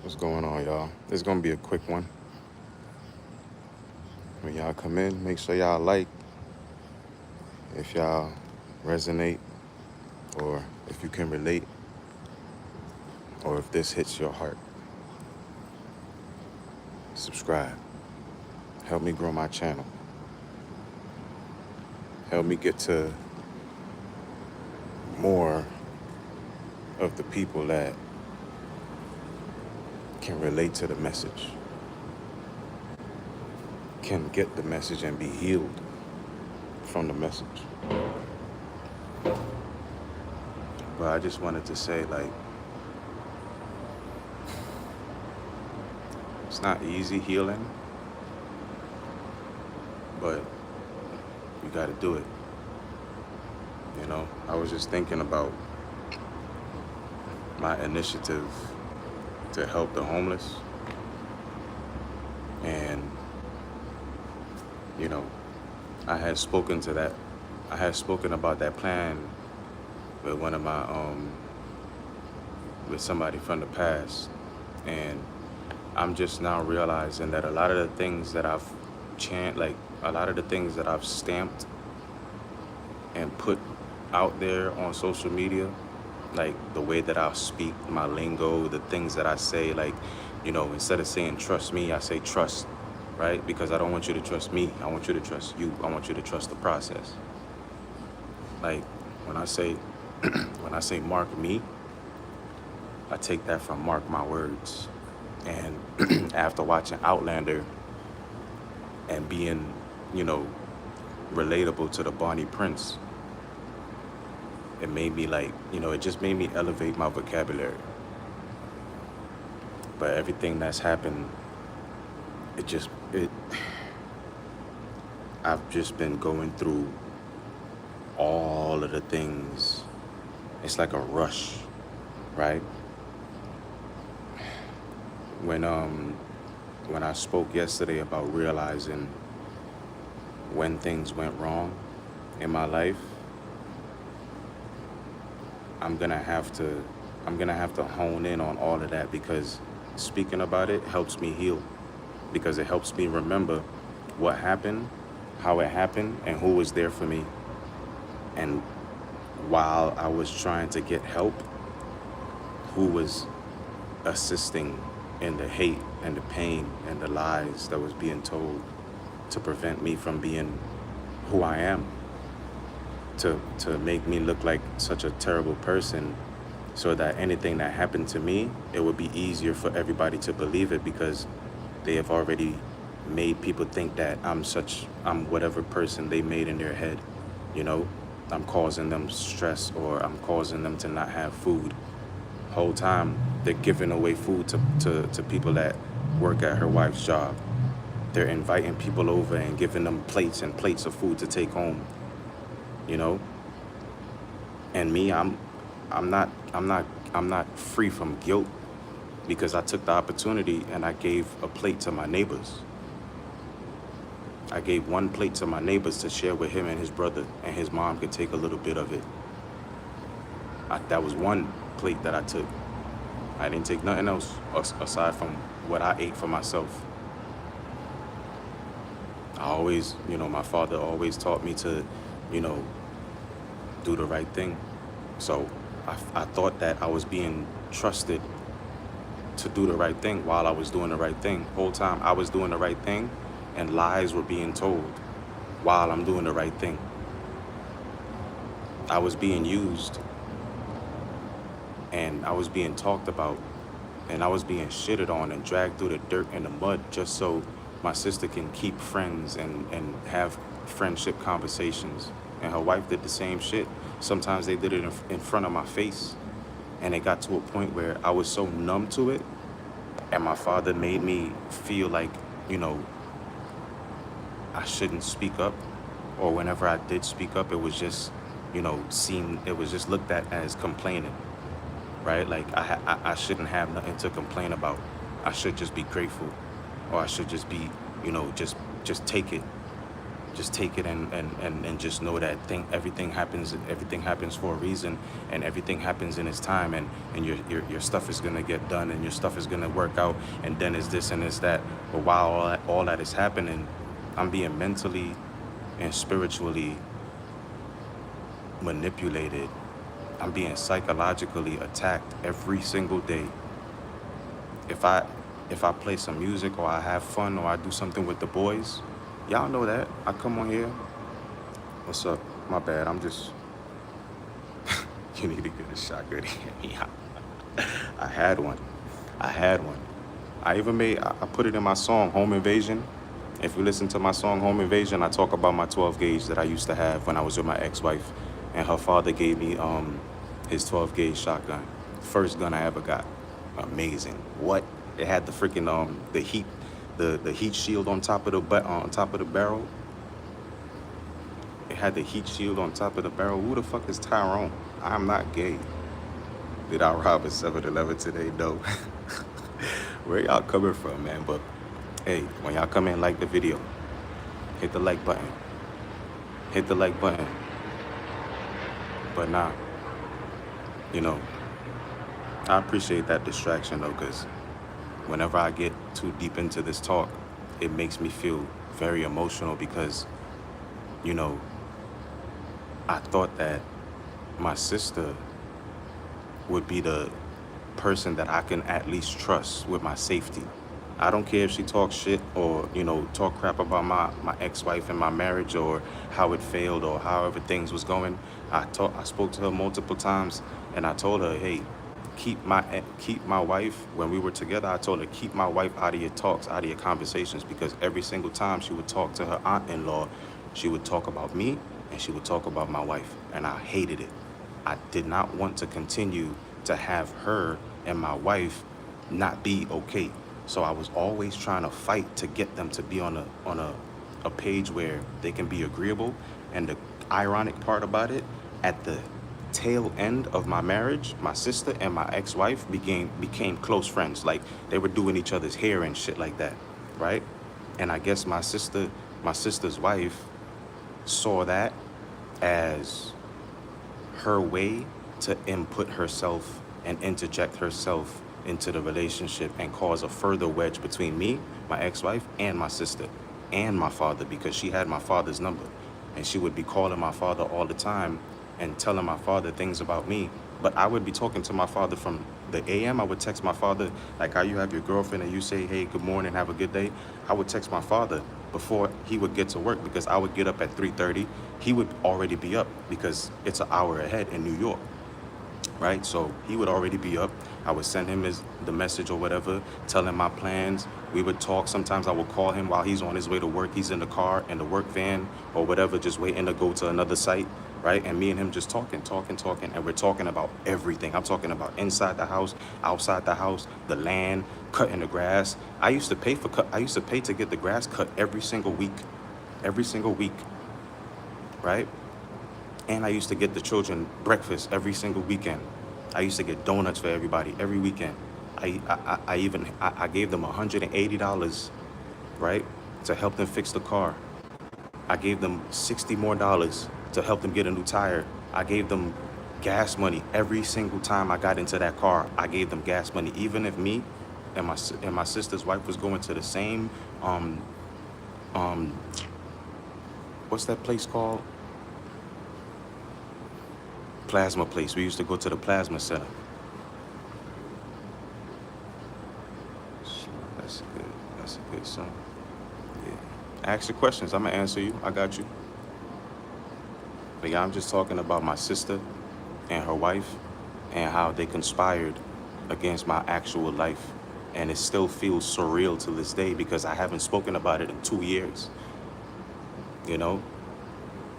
What's going on, y'all? It's gonna be a quick one. When y'all come in, make sure y'all like if y'all resonate or if you can relate or if this hits your heart. Subscribe. Help me grow my channel. Help me get to more of the people that can relate to the message, can get the message and be healed from the message. But I just wanted to say, like, it's not easy healing, but you gotta do it. You know, I was just thinking about my initiative to help the homeless. And, you know, I had spoken about that plan with one of my, with somebody from the past. And I'm just now realizing that a lot of the things that I've a lot of the things that I've stamped and put out there on social media, like the way that I speak, my lingo, the things that I say, like, you know, instead of saying trust me, I say trust, right? Because I don't want you to trust me. I want you to trust you. I want you to trust the process. Like when I say, when I say mark me, I take that from Mark My Words. And after watching Outlander and being, you know, relatable to the Bonnie Prince, it made me like, you know, it just made me elevate my vocabulary. But everything that's happened, I've just been going through all of the things. It's like a rush, right? When I spoke yesterday about realizing when things went wrong in my life, I'm gonna have to hone in on all of that, because speaking about it helps me heal, because it helps me remember what happened, how it happened, and who was there for me. And while I was trying to get help, who was assisting in the hate and the pain and the lies that was being told to prevent me from being who I am, to make me look like such a terrible person, so that anything that happened to me, it would be easier for everybody to believe it, because they have already made people think that I'm whatever person they made in their head. You know, I'm causing them stress, or I'm causing them to not have food. Whole time they're giving away food to people that work at her wife's job. They're inviting people over and giving them plates and plates of food to take home. You know, and me, I'm not free from guilt, because I took the opportunity and I gave a plate to my neighbors. I gave one plate to my neighbors to share with him and his brother, and his mom could take a little bit of it. That was one plate that I took. I didn't take nothing else aside from what I ate for myself. I always, you know, my father always taught me to, you know, do the right thing. So I thought that I was being trusted to do the right thing while I was doing the right thing. Whole time I was doing the right thing, and lies were being told while I'm doing the right thing. I was being used, and I was being talked about, and I was being shitted on and dragged through the dirt and the mud just so my sister can keep friends and have friendship conversations. And her wife did the same shit. Sometimes they did it in front of my face. And it got to a point where I was so numb to it. And my father made me feel like, you know, I shouldn't speak up. Or whenever I did speak up, it was just, you know, it was just looked at as complaining, right? Like I shouldn't have nothing to complain about. I should just be grateful. Or I should just be, you know, just take it. just take it and just know that everything happens for a reason, and everything happens in its time, and your stuff is gonna get done, and your stuff is gonna work out, and then it's this and it's that. But while all that is happening, I'm being mentally and spiritually manipulated. I'm being psychologically attacked every single day. If I play some music, or I have fun, or I do something with the boys, y'all know that. I come on here. What's up? My bad. I'm just. You need to get a shotgun. Yeah. I had one. I even I put it in my song, Home Invasion. If you listen to my song, Home Invasion, I talk about my 12 gauge that I used to have when I was with my ex-wife. And her father gave me his 12 gauge shotgun. First gun I ever got. Amazing. What? It had the freaking the heat shield on top of the barrel. It had the heat shield on top of the barrel. Who the fuck is Tyrone? I'm not gay. Did I rob a 7-Eleven today? No. Where y'all coming from, man? But hey, when y'all come in, like the video, hit the like button. Hit the like button. But nah, you know, I appreciate that distraction though, because whenever I get too deep into this talk, it makes me feel very emotional because, you know, I thought that my sister would be the person that I can at least trust with my safety. I don't care if she talks shit or, you know, talk crap about my ex-wife and my marriage or how it failed or however things was going. I spoke to her multiple times and I told her, hey, keep my wife, when we were together, I told her, keep my wife out of your talks, out of your conversations, because every single time she would talk to her aunt-in-law, she would talk about me and she would talk about my wife, and I hated it. I did not want to continue to have her and my wife not be okay. So I was always trying to fight to get them to be on a page where they can be agreeable. And the ironic part about it, at the tail end of my marriage, my sister and my ex-wife became close friends. Like, they were doing each other's hair and shit like that, right? And I guess my sister's wife saw that as her way to input herself and interject herself into the relationship and cause a further wedge between me, my ex-wife, and my sister and my father, because she had my father's number and she would be calling my father all the time and telling my father things about me. But I would be talking to my father from the AM. I would text my father, like how you have your girlfriend and you say, hey, good morning, have a good day. I would text my father before he would get to work, because I would get up at 3:30. He would already be up because it's an hour ahead in New York, right? So he would already be up. I would send him the message or whatever, tell him my plans. We would talk. Sometimes I would call him while he's on his way to work. He's in the car, in the work van or whatever, just waiting to go to another site, right? And me and him just talking. And we're talking about everything. I'm talking about inside the house, outside the house, the land, cutting the grass. I used to pay to get the grass cut every single week, right? And I used to get the children breakfast every single weekend. I used to get donuts for everybody every weekend. I gave them $180, right, to help them fix the car. I gave them $60 more to help them get a new tire. I gave them gas money every single time I got into that car. I gave them gas money, even if me and my sister's wife was going to the same what's that place called? Plasma place. We used to go to the plasma center. That's a good song. Yeah. Ask your questions. I'm gonna answer you. I got you. But yeah, I'm just talking about my sister and her wife and how they conspired against my actual life. And it still feels surreal to this day because I haven't spoken about it in 2 years. You know?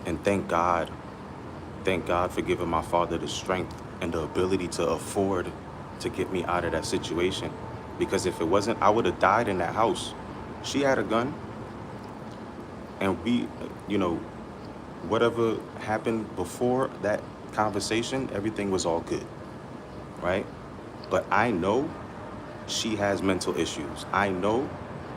And thank God for giving my father the strength and the ability to afford to get me out of that situation. Because if it wasn't, I would have died in that house. She had a gun. And we, you know, whatever happened before that conversation, everything was all good, right? But I know she has mental issues. I know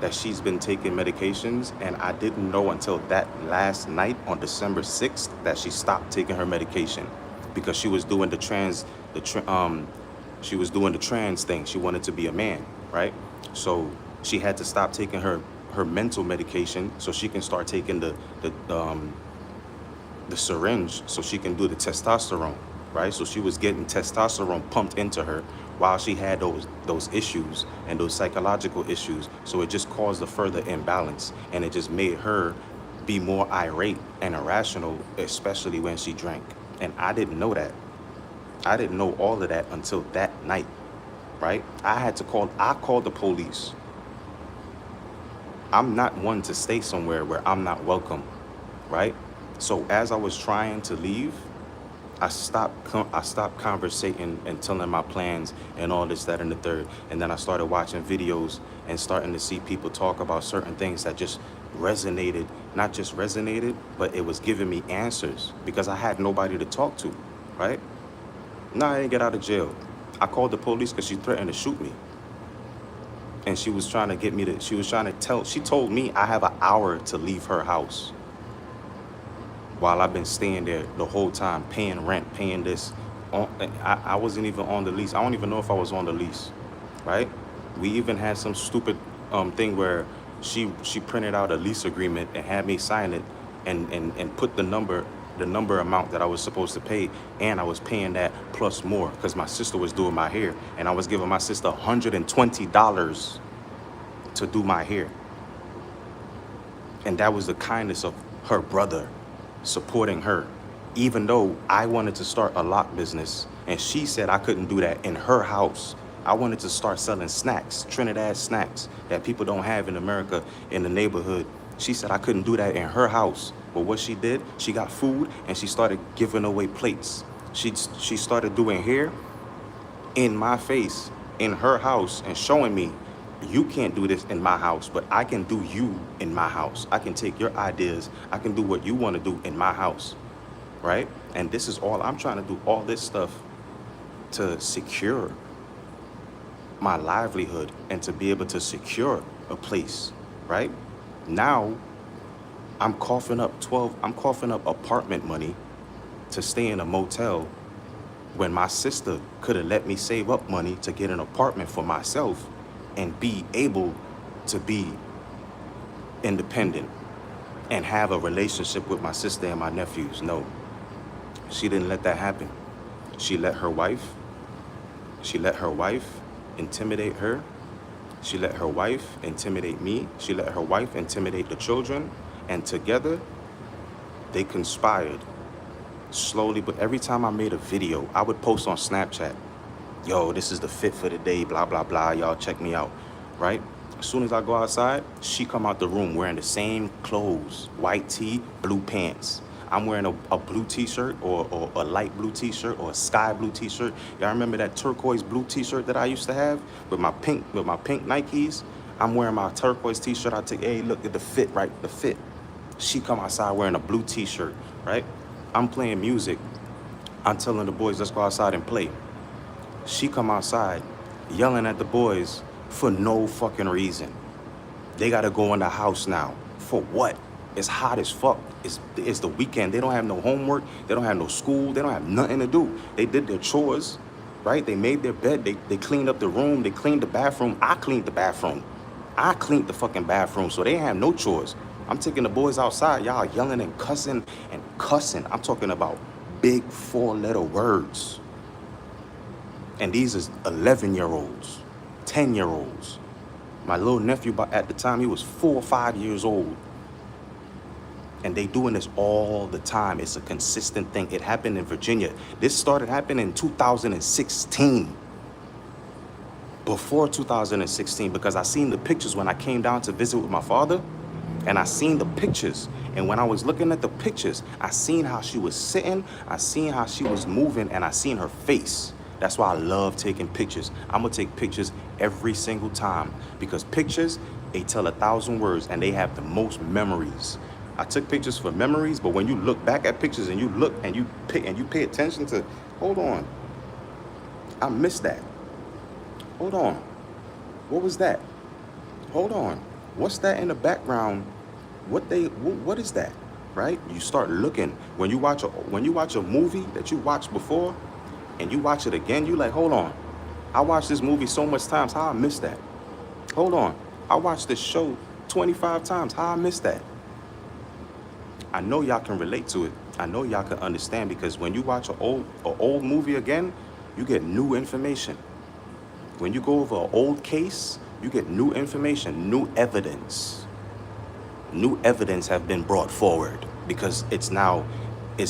that she's been taking medications, and I didn't know until that last night on December 6th that she stopped taking her medication because she was doing she was doing the trans thing. She wanted to be a man, right? So she had to stop taking her mental medication so she can start taking the syringe so she can do the testosterone, right? So she was getting testosterone pumped into her while she had those issues and those psychological issues. So it just caused a further imbalance, and it just made her be more irate and irrational, especially when she drank. And I didn't know that. I didn't know all of that until that night, right? I called the police. I'm not one to stay somewhere where I'm not welcome, right? So as I was trying to leave, I stopped conversating and telling my plans and all this, that, and the third. And then I started watching videos and starting to see people talk about certain things that just resonated, not just resonated, but it was giving me answers because I had nobody to talk to, right? No, I didn't get out of jail. I called the police because she threatened to shoot me. And she was trying to get me to, she told me I have an hour to leave her house while I've been staying there the whole time, paying rent, paying this. I wasn't even on the lease. I don't even know if I was on the lease, right? We even had some stupid thing where she printed out a lease agreement and had me sign it and put the number amount that I was supposed to pay, and I was paying that plus more because my sister was doing my hair, and I was giving my sister $120 to do my hair. And that was the kindness of her brother supporting her, even though I wanted to start a lock business and she said I couldn't do that in her house. I wanted to start selling snacks, Trinidad snacks that people don't have in America in the neighborhood. She said I couldn't do that in her house. But what she did, she got food and she started giving away plates. She started doing hair in my face in her house and showing me, you can't do this in my house, but I can do you in my house. I can take your ideas. I can do what you want to do in my house, right? And this is all, I'm trying to do all this stuff to secure my livelihood and to be able to secure a place, right? Now, I'm coughing up apartment money to stay in a motel when my sister could have let me save up money to get an apartment for myself and be able to be independent and have a relationship with my sister and my nephews. No, she didn't let that happen. She let her wife intimidate her. She let her wife intimidate me. She let her wife intimidate the children. And together, they conspired slowly. But every time I made a video, I would post on Snapchat, yo, this is the fit for the day, blah, blah, blah. Y'all check me out, right? As soon as I go outside, she come out the room wearing the same clothes, white tee, blue pants. I'm wearing a blue t-shirt or a light blue t-shirt or a sky blue t-shirt. Y'all remember that turquoise blue t-shirt that I used to have with my pink Nikes? I'm wearing my turquoise t-shirt. I take, hey, look at the fit, right? The fit. She come outside wearing a blue t-shirt, right? I'm playing music. I'm telling the boys, let's go outside and play. She come outside yelling at the boys for no fucking reason. They gotta go in the house now. For what? It's hot as fuck. It's the weekend. They don't have no homework. They don't have no school. They don't have nothing to do. They did their chores, right? They made their bed. They cleaned up the room. They cleaned the bathroom. I cleaned the bathroom. I cleaned the fucking bathroom, so they have no chores. I'm taking the boys outside. Y'all yelling and cussing and cussing. I'm talking about big 4-letter words. And these is 11-year-olds, 10-year-olds. My little nephew, at the time, he was 4 or 5 years old. And they doing this all the time. It's a consistent thing. It happened in Virginia. This started happening in 2016. Before 2016, because I seen the pictures when I came down to visit with my father, and I seen the pictures. And when I was looking at the pictures, I seen how she was sitting, I seen how she was moving, and I seen her face. That's why I love taking pictures. I'm gonna take pictures every single time because pictures, they tell 1,000 words and they have the most memories. I took pictures for memories, but when you look back at pictures and you look and you pay attention to, hold on, I missed that. Hold on, what was that? Hold on, What's that in the background? What is that? Right? You start looking when you watch a movie that you watched before, and you watch it again. You like, hold on, I watched this movie so much times. How I missed that? Hold on, I watched this show 25 times. How I missed that? I know y'all can relate to it. I know y'all can understand, because when you watch an old movie again, you get new information. When you go over an old case, you get new information, new evidence. New evidence have been brought forward because it's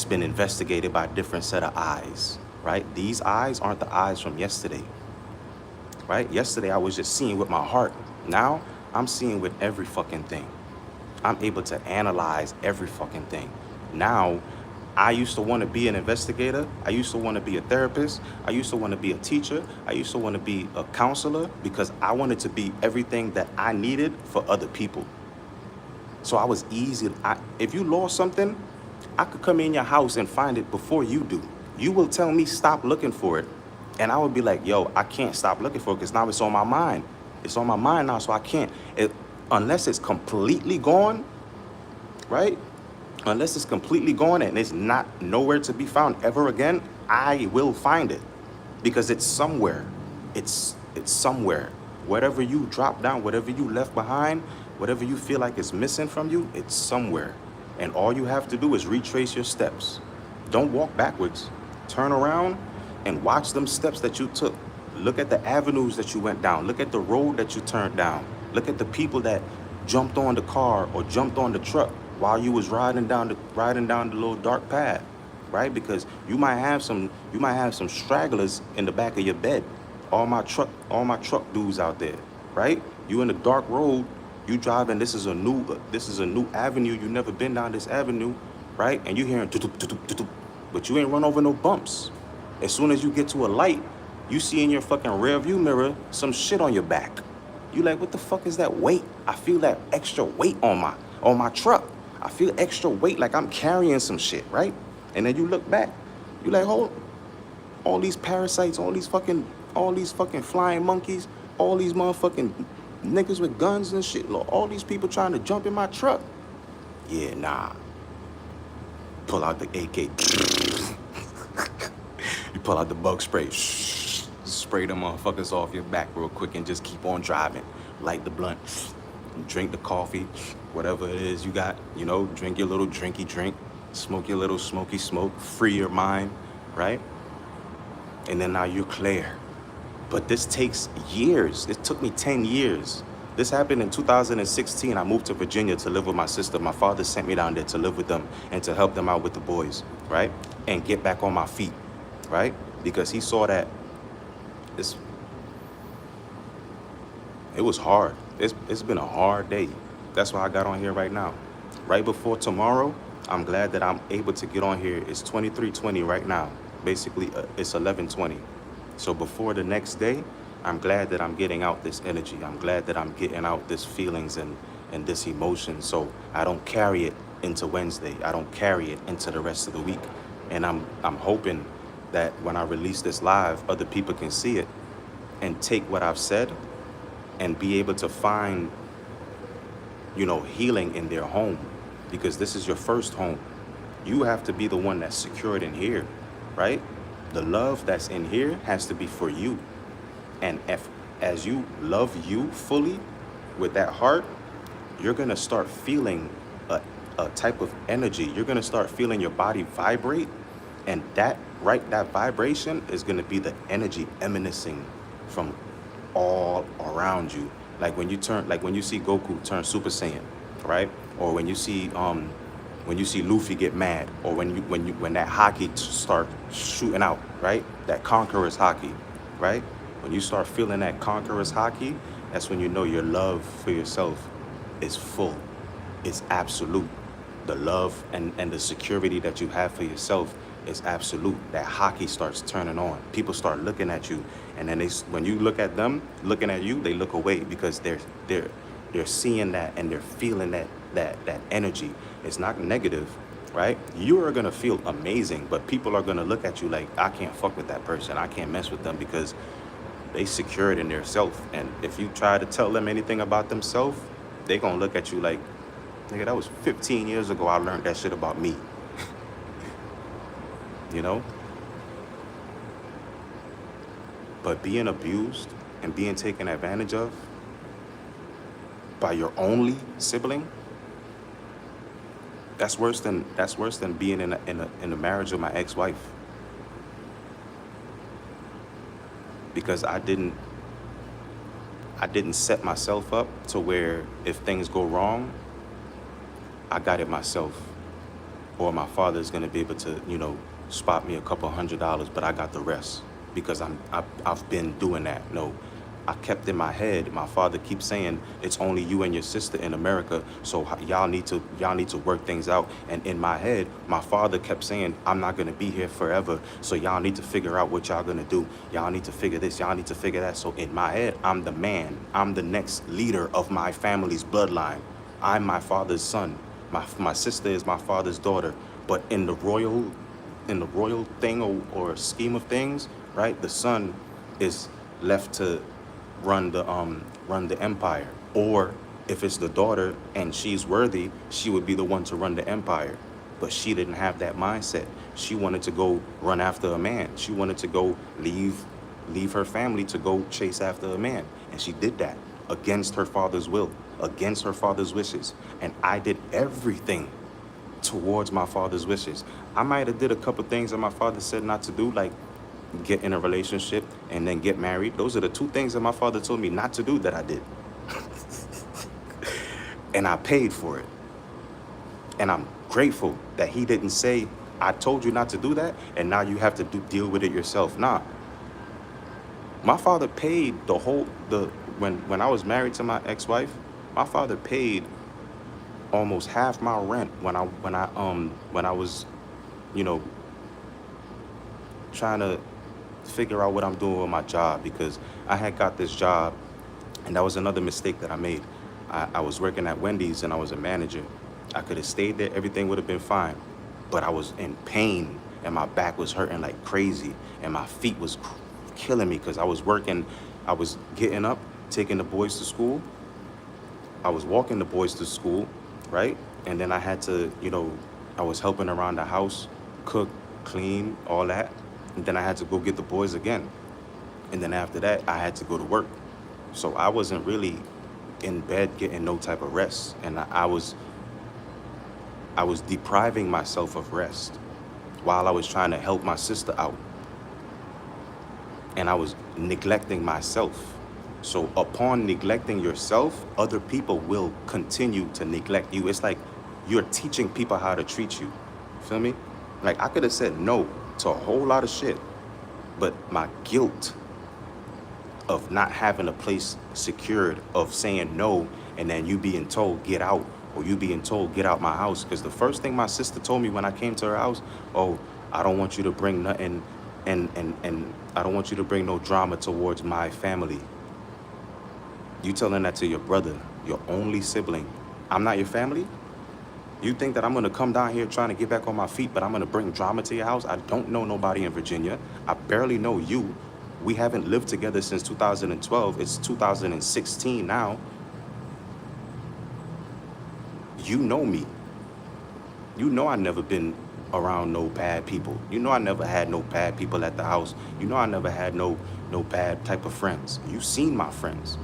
been investigated by a different set of eyes, right? These eyes aren't the eyes from yesterday, right? Yesterday I was just seeing with my heart. Now I'm seeing with every fucking thing. I'm able to analyze every fucking thing. Now, I used to want to be an investigator. I used to want to be a therapist. I used to want to be a teacher. I used to want to be a counselor, because I wanted to be everything that I needed for other people. So I was easy. If you lost something, I could come in your house and find it before you do. You will tell me stop looking for it, and I would be like, yo, I can't stop looking for it because now it's on my mind. It's on my mind now, so I can't. Unless it's completely gone, right? Unless it's completely gone and it's not nowhere to be found ever again, I will find it, because it's somewhere. It's somewhere. Whatever you drop down, whatever you left behind, whatever you feel like is missing from you, it's somewhere. And all you have to do is retrace your steps. Don't walk backwards. Turn around and watch them steps that you took. Look at the avenues that you went down. Look at the road that you turned down. Look at the people that jumped on the car or jumped on the truck while you was riding down the little dark path, right? Because you might have some stragglers in the back of your bed. All my truck dudes out there, right? You in the dark road, you driving. This is a new avenue. You never been down this avenue, right? And you hearing tutup, tutup, tutup, but you ain't run over no bumps. As soon as you get to a light, you see in your fucking rear view mirror some shit on your back. You like, what the fuck is that weight? I feel that extra weight on my truck. I feel extra weight, like I'm carrying some shit, right? And then you look back, you like, hold, all these parasites, all these fucking flying monkeys, all these motherfucking niggas with guns and shit, all these people trying to jump in my truck. Yeah, nah. Pull out the AK. You pull out the bug spray. Spray them motherfuckers off your back real quick and just keep on driving. Light the blunt. Drink the coffee. Whatever it is you got, drink your little drinky drink. Smoke your little smoky smoke. Free your mind, right? And then now you're clear. But this takes years. It took me 10 years. This happened in 2016. I moved to Virginia to live with my sister. My father sent me down there to live with them and to help them out with the boys, right? And get back on my feet, right? Because he saw that it was hard. It's been a hard day. That's why I got on here right now. Right before tomorrow, I'm glad that I'm able to get on here. It's 23:20 right now. Basically, it's 11:20. So before the next day, I'm glad that I'm getting out this energy. I'm glad that I'm getting out this feelings and this emotion, so I don't carry it into Wednesday. I don't carry it into the rest of the week. And I'm hoping that when I release this live, other people can see it and take what I've said and be able to find, healing in their home, because this is your first home. You have to be the one that's secured in here, right? The love that's in here has to be for you. And as you love you fully with that heart, you're going to start feeling a type of energy. You're going to start feeling your body vibrate. And that vibration is going to be the energy emanating from all around you. Like when you see Goku turn Super Saiyan, right? Or when you see Luffy get mad, or when that haki start shooting out, right? That conqueror's haki, right? When you start feeling that conqueror's haki, that's when you know your love for yourself is full. It's absolute. The love and the security that you have for yourself is absolute. That haki starts turning on. People start looking at you, and then when you look at them looking at you, they look away, because they're seeing that and they're feeling that energy. It's not negative, right? You are gonna feel amazing, but people are gonna look at you like, I can't fuck with that person. I can't mess with them, because they secured in their self. And if you try to tell them anything about themselves, they gonna look at you like, nigga, that was 15 years ago I learned that shit about me. You know? But being abused and being taken advantage of by your only sibling, that's worse than being in a marriage with my ex-wife. Because I didn't set myself up to where if things go wrong, I got it myself. Or my father is gonna be able to, spot me a couple $100, but I got the rest because I've been doing that. No, I kept in my head. My father keeps saying it's only you and your sister in America, so y'all need to work things out. And in my head, my father kept saying I'm not gonna be here forever, so y'all need to figure out what y'all gonna do. Y'all need to figure this. Y'all need to figure that. So in my head, I'm the man. I'm the next leader of my family's bloodline. I'm my father's son. My sister is my father's daughter. But in the royal thing or scheme of things, right? The son is left to run the empire. Or if it's the daughter and she's worthy, she would be the one to run the empire. But she didn't have that mindset. She wanted to go run after a man. She wanted to go leave her family to go chase after a man. And she did that against her father's will, against her father's wishes. And I did everything towards my father's wishes. I might have did a couple things that my father said not to do, like get in a relationship and then get married. Those are the two things that my father told me not to do that I did. And I paid for it. And I'm grateful that he didn't say, I told you not to do that, and now you have to deal with it yourself. Nah. My father paid when I was married to my ex-wife, my father paid almost half my rent when I was, trying to figure out what I'm doing with my job, because I had got this job, and that was another mistake that I made. I was working at Wendy's and I was a manager. I could have stayed there, everything would have been fine, but I was in pain and my back was hurting like crazy and my feet was killing me because I was working. I was getting up, taking the boys to school. I was walking the boys to school, right? And then I had to, I was helping around the house, cook, clean, all that. And then I had to go get the boys again. And then after that, I had to go to work. So I wasn't really in bed getting no type of rest. And I was depriving myself of rest while I was trying to help my sister out. And I was neglecting myself. So upon neglecting yourself, other people will continue to neglect you. It's like you're teaching people how to treat you. Feel me? Like I could have said no to a whole lot of shit, but my guilt of not having a place secured, of saying no, and then you being told get out, or you being told get out my house. Because the first thing my sister told me when I came to her house, oh, I don't want you to bring nothing, and I don't want you to bring no drama towards my family. You telling that to your brother, your only sibling. I'm not your family? You think that I'm going to come down here trying to get back on my feet, but I'm going to bring drama to your house? I don't know nobody in Virginia. I barely know you. We haven't lived together since 2012. It's 2016 now. You know me. You know I never been around no bad people. You know I never had no bad people at the house. You know I never had no bad type of friends. You've seen my friends.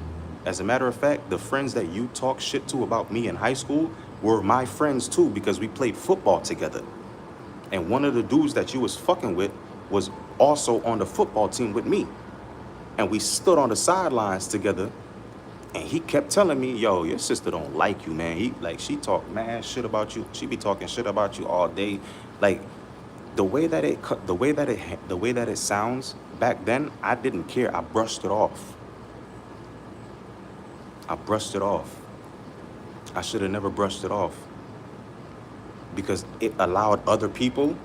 As a matter of fact, the friends that you talk shit to about me in high school were my friends too, because we played football together. And one of the dudes that you was fucking with was also on the football team with me. And we stood on the sidelines together, and he kept telling me, yo, your sister don't like you, man. She talk mad shit about you. She be talking shit about you all day. Like the way that it sounds back then, I didn't care. I brushed it off. I should have never brushed it off, because it allowed other people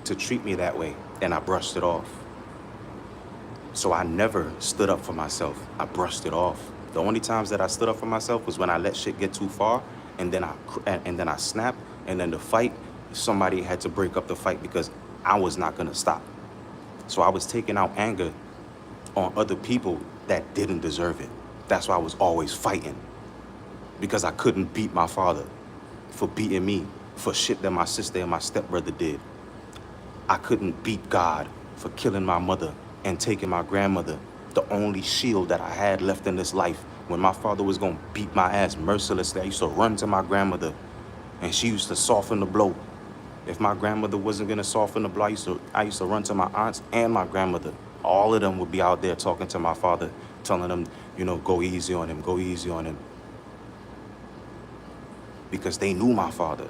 to treat me that way, and I brushed it off. So I never stood up for myself. I brushed it off. The only times that I stood up for myself was when I let shit get too far, and then I snapped, and then the fight, somebody had to break up the fight because I was not gonna stop. So I was taking out anger on other people that didn't deserve it. That's why I was always fighting. because I couldn't beat my father for beating me for shit that my sister and my stepbrother did. I couldn't beat God for killing my mother and taking my grandmother, the only shield that I had left in this life. When my father was gonna beat my ass mercilessly, I used to run to my grandmother and she used to soften the blow. If my grandmother wasn't gonna soften the blow, I used to run to my aunts and my grandmother. All of them would be out there talking to my father, telling him, go easy on him, go easy on him. Because they knew my father.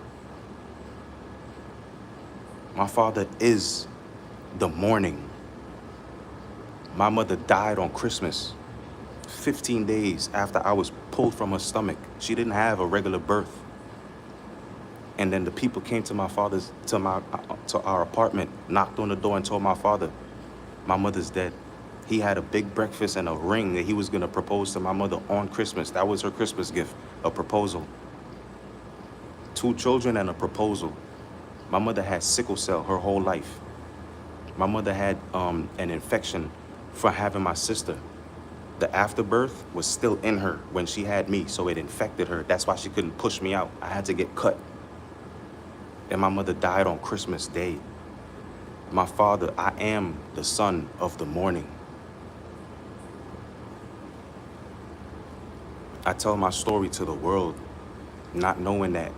My father is the morning. My mother died on Christmas, 15 days after I was pulled from her stomach. She didn't have a regular birth. And then the people came to to our apartment, knocked on the door and told my father, my mother's dead. He had a big breakfast and a ring that he was gonna propose to my mother on Christmas. That was her Christmas gift, a proposal. 2 children and a proposal. My mother had sickle cell her whole life. My mother had an infection for having my sister. The afterbirth was still in her when she had me, so it infected her. That's why she couldn't push me out. I had to get cut. And my mother died on Christmas Day. My father, I am the son of the morning. I tell my story to the world, not knowing that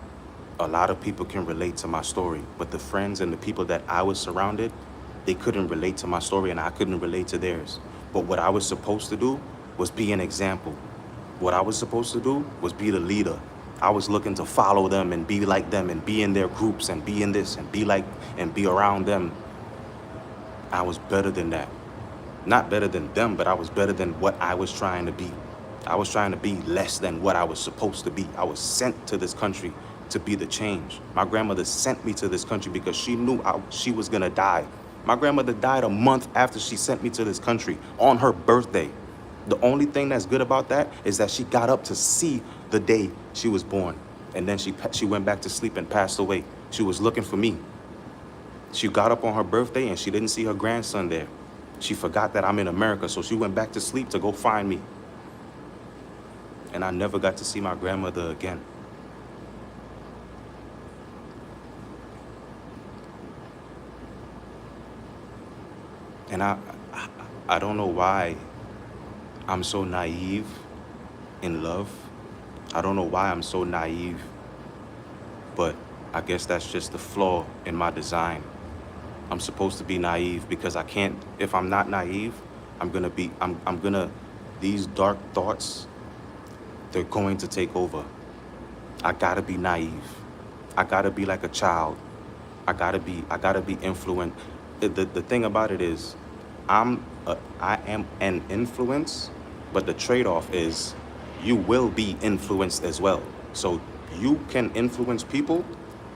a lot of people can relate to my story, but the friends and the people that I was surrounded, they couldn't relate to my story and I couldn't relate to theirs. But what I was supposed to do was be an example. What I was supposed to do was be the leader. I was looking to follow them and be like them and be in their groups and be in this and be around them. I was better than that. Not better than them, but I was better than what I was trying to be. I was trying to be less than what I was supposed to be. I was sent to this country to be the change. My grandmother sent me to this country because she knew she was gonna die. My grandmother died a month after she sent me to this country on her birthday. The only thing that's good about that is that she got up to see the day she was born. And then she went back to sleep and passed away. She was looking for me. She got up on her birthday and she didn't see her grandson there. She forgot that I'm in America, so she went back to sleep to go find me. And I never got to see my grandmother again. And I don't know why I'm so naive in love. I don't know why I'm so naive, but I guess that's just the flaw in my design. I'm supposed to be naive because I can't, if I'm not naive, these dark thoughts, they're going to take over. I gotta be naive. I gotta be like a child. I gotta be influenced. The thing about it is, I am an influence, but the trade-off is you will be influenced as well. So you can influence people,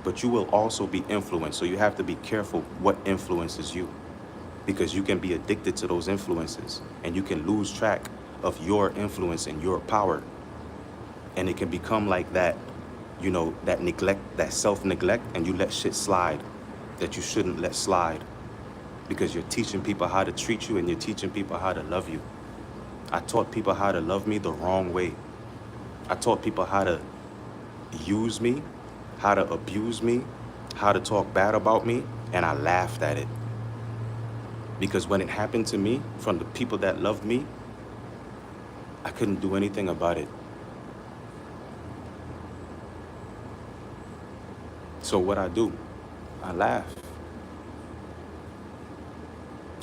but you will also be influenced. So you have to be careful what influences you, because you can be addicted to those influences and you can lose track of your influence and your power. And it can become like that, that neglect, that self-neglect, and you let shit slide that you shouldn't let slide. Because you're teaching people how to treat you and you're teaching people how to love you. I taught people how to love me the wrong way. I taught people how to use me, how to abuse me, how to talk bad about me, and I laughed at it. Because when it happened to me from the people that loved me, I couldn't do anything about it. So what I do, I laugh.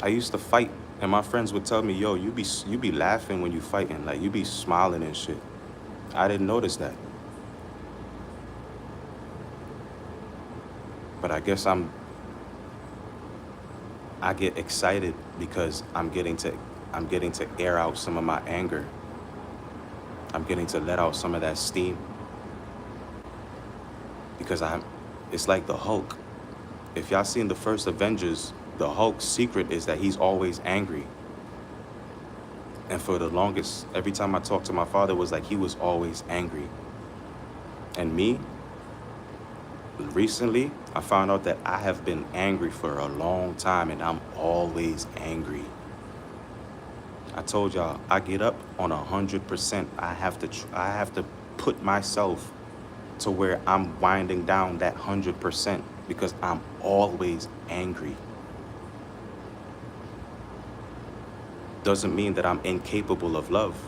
I used to fight, and my friends would tell me, yo, you be laughing when you fighting, like you be smiling and shit. I didn't notice that. But I guess I get excited because I'm getting to air out some of my anger. I'm getting to let out some of that steam. Because it's like the Hulk. If y'all seen the first Avengers, the Hulk's secret is that he's always angry. And for the longest, every time I talked to my father, it was like he was always angry. And me, recently, I found out that I have been angry for a long time and I'm always angry. I told y'all, I get up on 100%. I have to put myself to where I'm winding down that 100% because I'm always angry. Doesn't mean that I'm incapable of love.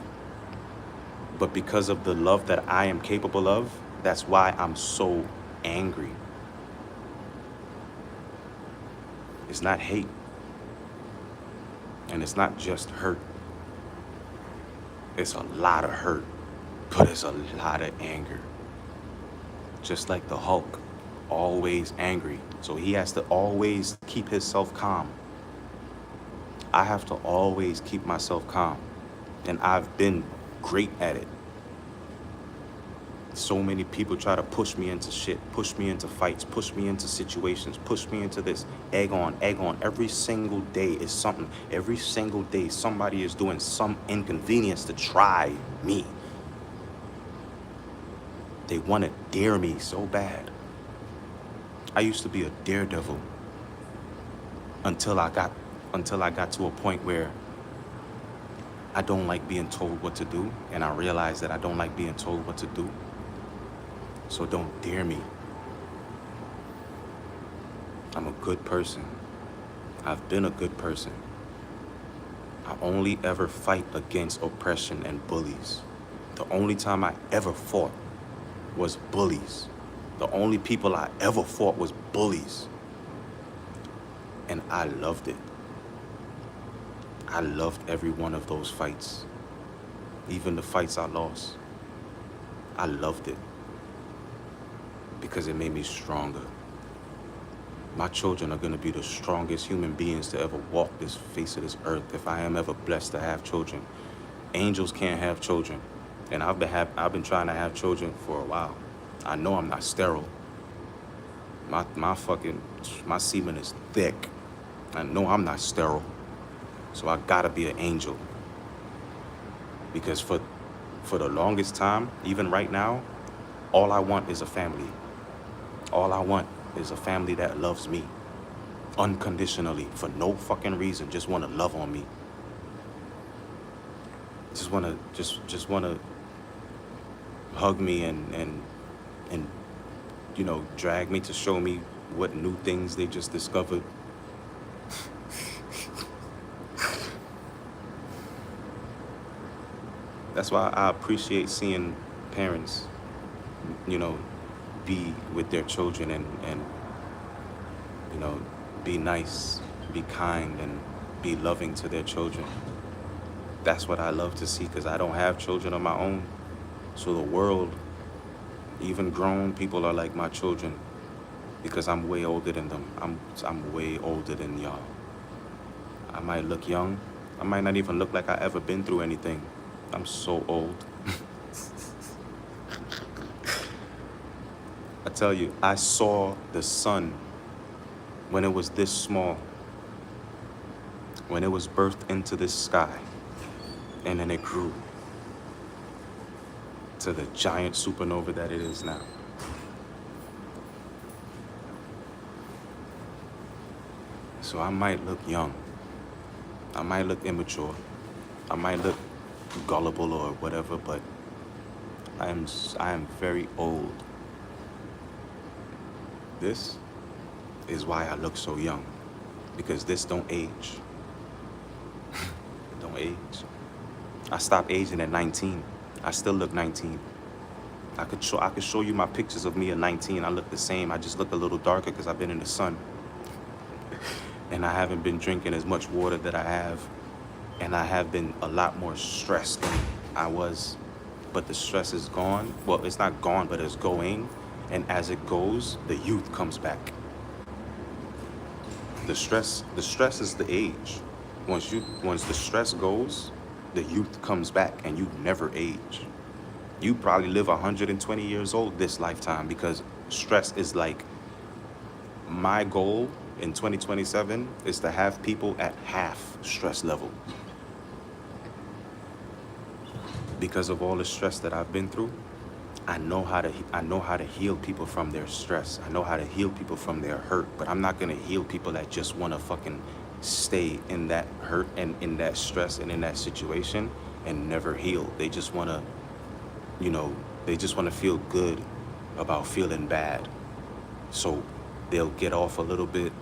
But because of the love that I am capable of, that's why I'm so angry. It's not hate. And it's not just hurt. It's a lot of hurt, but it's a lot of anger. Just like the Hulk, always angry. So he has to always keep himself calm. I have to always keep myself calm. And I've been great at it. So many people try to push me into shit, push me into fights, push me into situations, push me into this. Egg on, egg on. Every single day is something. Every single day somebody is doing some inconvenience to try me. They want to dare me so bad. I used to be a daredevil until I got to a point where I don't like being told what to do, and I realized that I don't like being told what to do. So don't dare me. I'm a good person. I've been a good person. I only ever fight against oppression and bullies. The only time I ever fought was bullies. The only people I ever fought was bullies. And I loved it. I loved every one of those fights. Even the fights I lost. I loved it. Because it made me stronger. My children are going to be the strongest human beings to ever walk this face of this earth if I am ever blessed to have children. Angels can't have children. And I've been trying to have children for a while. I know I'm not sterile. My semen is thick. I know I'm not sterile. So I gotta be an angel. Because for the longest time, even right now, all I want is a family. All I want is a family that loves me unconditionally for no fucking reason. Just want to love on me. Just want to hug me and you know, drag me to show me what new things they just discovered. That's why I appreciate seeing parents, you know, be with their children and you know, be nice, be kind, and be loving to their children. That's what I love to see, because I don't have children of my own. So the world, even grown people, are like my children, because I'm way older than them. I'm way older than y'all. I might look young. I might not even look like I ever been through anything. I'm so old. I tell you, I saw the sun when it was this small, when it was birthed into this sky, and then it grew to the giant supernova that it is now. So I might look young, I might look immature, I might look gullible or whatever, but I am very old. This is why I look so young, because this don't age. It don't age. I stopped aging at 19. I still look 19. I could show you my pictures of me at 19. I look the same. I just look a little darker because I've been in the sun. And I haven't been drinking as much water that I have. And I have been a lot more stressed than I was. But the stress is gone. Well, it's not gone, but it's going. And as it goes, the youth comes back. The stress is the age. Once the stress goes, the youth comes back, and you never age. You probably live 120 years old this lifetime, because stress is like, my goal in 2027 is to have people at half stress level. Because of all the stress that I've been through, I know how to heal people from their stress. I know how to heal people from their hurt, but I'm not gonna heal people that just wanna fucking stay in that hurt and in that stress and in that situation and never heal. They just wanna, you know, They just want to feel good about feeling bad. So they'll get off a little bit,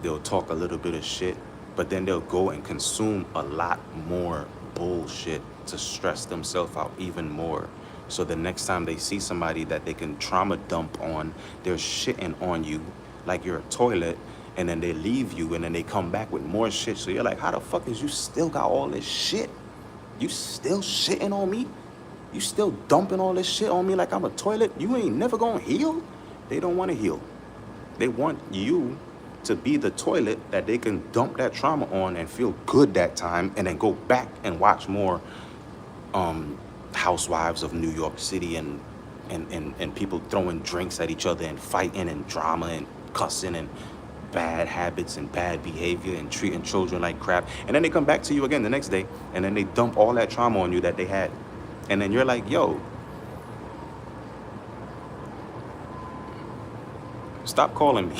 they'll talk a little bit of shit, but then they'll go and consume a lot more bullshit to stress themselves out even more. So the next time they see somebody that they can trauma dump on, they're shitting on you like you're a toilet, and then they leave you, and then they come back with more shit. So you're like, how the fuck is you still got all this shit? You still shitting on me? You still dumping all this shit on me like I'm a toilet? You ain't never gonna heal? They don't want to heal. They want you to be the toilet that they can dump that trauma on and feel good that time, and then go back and watch more Housewives of New York City and people throwing drinks at each other and fighting and drama and cussing and bad habits and bad behavior and treating children like crap. And then they come back to you again the next day, and then they dump all that trauma on you that they had. And then you're like, yo, stop calling me.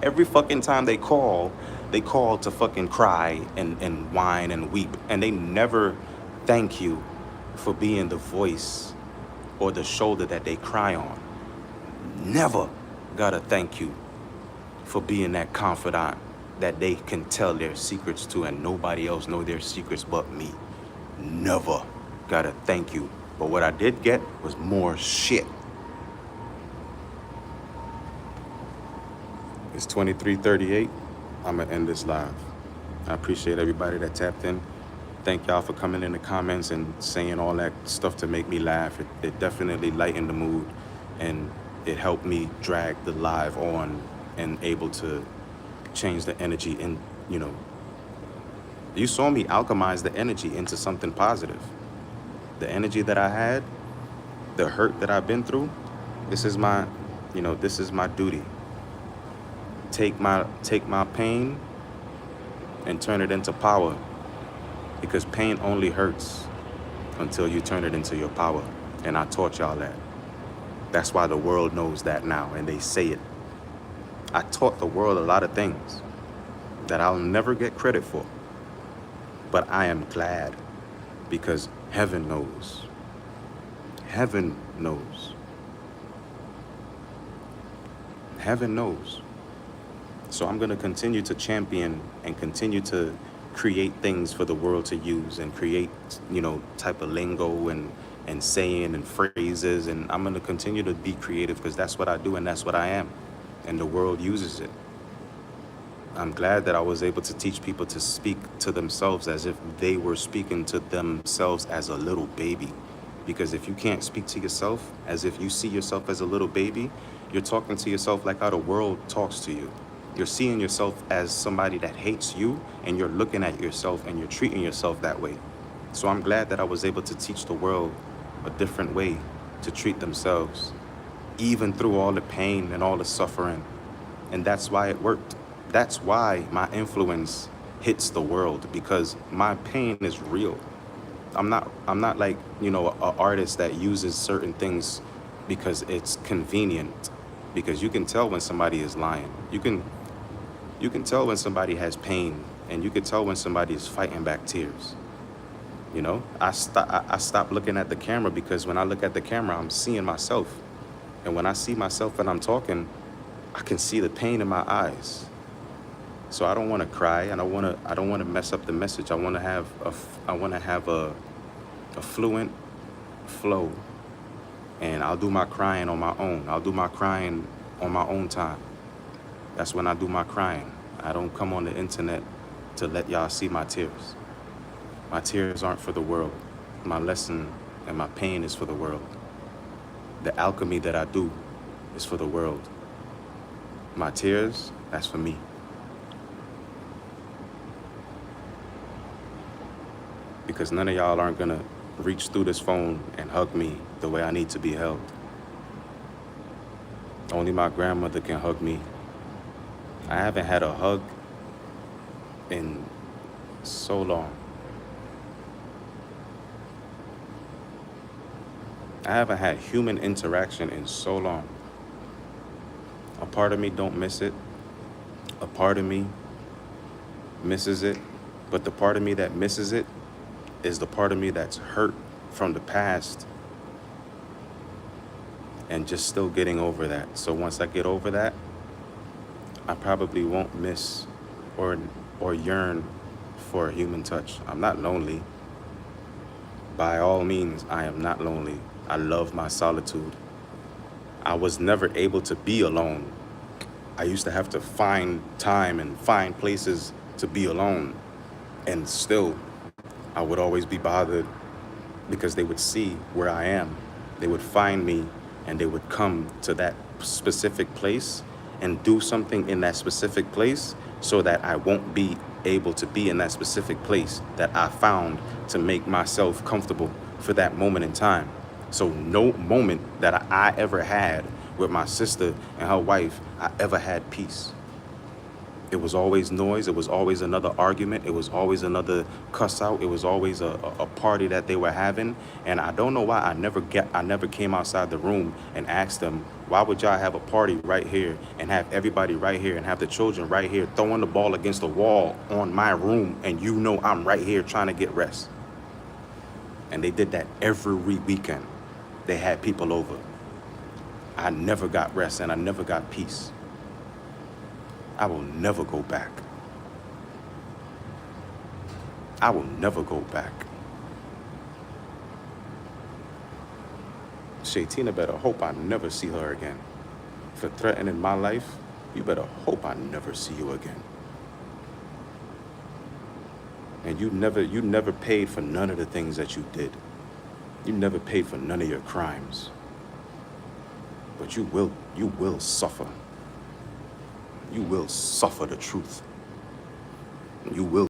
Every fucking time they call to fucking cry and whine and weep. And they never thank you for being the voice or the shoulder that they cry on. Never gotta thank you for being that confidant that they can tell their secrets to, and nobody else know their secrets but me. Never gotta thank you. But what I did get was more shit. It's 23:38. I'm gonna end this live. I appreciate everybody that tapped in. Thank y'all for coming in the comments and saying all that stuff to make me laugh. It definitely lightened the mood, and it helped me drag the live on and able to change the energy. And you saw me alchemize the energy into something positive. The energy that I had, the hurt that I've been through, this is my duty. Take my pain and turn it into power, because pain only hurts until you turn it into your power. And I taught y'all that. That's why the world knows that now, and they say it. I taught the world a lot of things that I'll never get credit for. But I am glad, because heaven knows. Heaven knows. Heaven knows. So I'm going to continue to champion and continue to create things for the world to use, and create, type of lingo and saying and phrases. And I'm going to continue to be creative, because that's what I do and that's what I am. And the world uses it. I'm glad that I was able to teach people to speak to themselves as if they were speaking to themselves as a little baby. Because if you can't speak to yourself as if you see yourself as a little baby, you're talking to yourself like how the world talks to you. You're seeing yourself as somebody that hates you, and you're looking at yourself and you're treating yourself that way. So I'm glad that I was able to teach the world a different way to treat themselves, even through all the pain and all the suffering. And that's why it worked. That's why my influence hits the world, because my pain is real. I'm not like, an artist that uses certain things because it's convenient. Because you can tell when somebody is lying. You can tell when somebody has pain, and you can tell when somebody is fighting back tears. I stop looking at the camera, because when I look at the camera, I'm seeing myself. And when I see myself and I'm talking, I can see the pain in my eyes. So I don't want to cry, and I don't want to mess up the message. I want to have a fluent flow, and I'll do my crying on my own. I'll do my crying on my own time. That's when I do my crying. I don't come on the internet to let y'all see my tears. My tears aren't for the world. My lesson and my pain is for the world. The alchemy that I do is for the world. My tears, that's for me. Because none of y'all aren't gonna reach through this phone and hug me the way I need to be held. Only my grandmother can hug me. I haven't had a hug in so long. I haven't had human interaction in so long. A part of me don't miss it. A part of me misses it. But the part of me that misses it is the part of me that's hurt from the past and just still getting over that. So once I get over that, I probably won't miss or yearn for a human touch. I'm not lonely. By all means, I am not lonely. I love my solitude. I was never able to be alone. I used to have to find time and find places to be alone. And still, I would always be bothered because they would see where I am. They would find me and they would come to that specific place and do something in that specific place so that I won't be able to be in that specific place that I found to make myself comfortable for that moment in time. So no moment that I ever had with my sister and her wife, I ever had peace. It was always noise. It was always another argument. It was always another cuss out. It was always a party that they were having. And I don't know why I never came outside the room and asked them, why would y'all have a party right here and have everybody right here and have the children right here throwing the ball against the wall on my room, and you know I'm right here trying to get rest. And they did that every weekend. They had people over. I never got rest and I never got peace. I will never go back. I will never go back. Shaytina better hope I never see her again. For threatening my life, you better hope I never see you again. And you never paid for none of the things that you did. You never paid for none of your crimes. But you will suffer. You will suffer the truth. You will